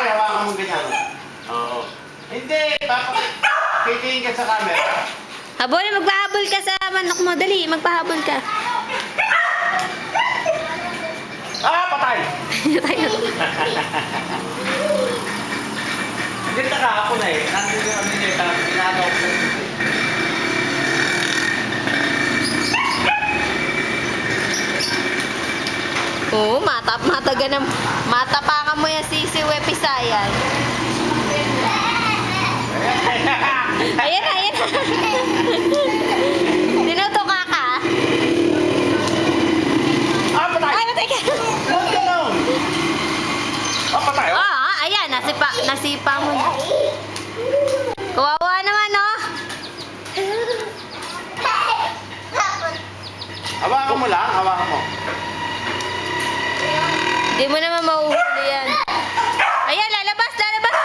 lalaki, hawakan mo ganyan. Oo. Hindi, kitingin ka sa camera. Habol, magpahabol ka sa manok mo. Dali, magpahabol ka. Ah, patay! Tayo. Ganda ka ako na eh. Nandun yung ano niya, tapos ginagawa ko sa dito. Oo, matapakan mo yan si Wepisayan. Ayan na, ayan na. Tinutuka ka? Ah, patay! Ay, matay ka. Huwag ka lang! Ah, patay! Oo, ayan, nasipa mo na. Kawawa naman, oh. Hawakan mo lang, hawakan mo. Hindi mo naman mauhuli yan. Ayan, lalabas, lalabas.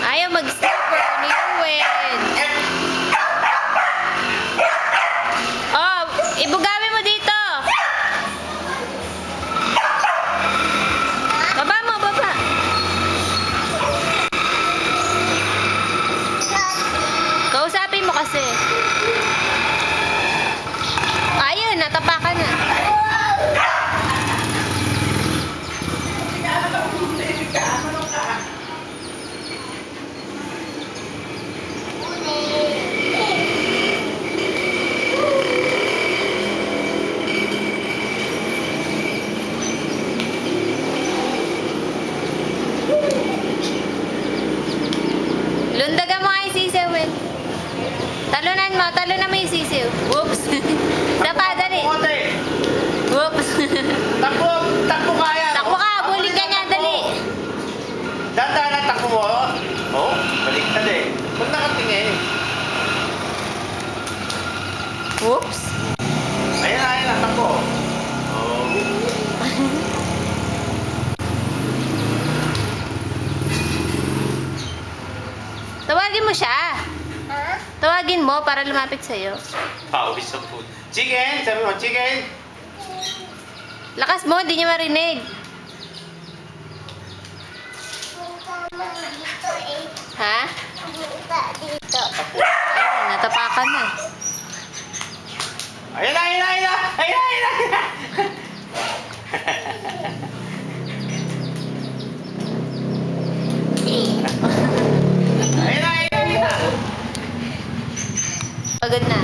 Ayaw mag-stopper ni Owen. Oh, ibugami mo dito. Baba mo, baba. Kausapin mo kasi. Ayun, natapakan na. Lundagan mo nga yung sisiw, eh. Talunan mo yung sisiw. Whoops. Dapa, dali. Kote! Whoops. Takbo kaya. Takbo ka, buling ka niya, dali. Dahan-dahan ang takbo mo. Oh, baliktad eh. Huwag nakatingin. Whoops. Ayan na, takbo. Oh. Tawagin mo siya. Tawagin mo para lumapit sa'yo. Pawis ang food. Chicken! Sabi mo, chicken! Lakas mo, hindi niya marinig. Ha? Ayun, natapakan na. Ayan na, ayan na, ayan na! Ayan na, ayan na, ayan na! Ayan na, ayan na, ayan na! Pagod na.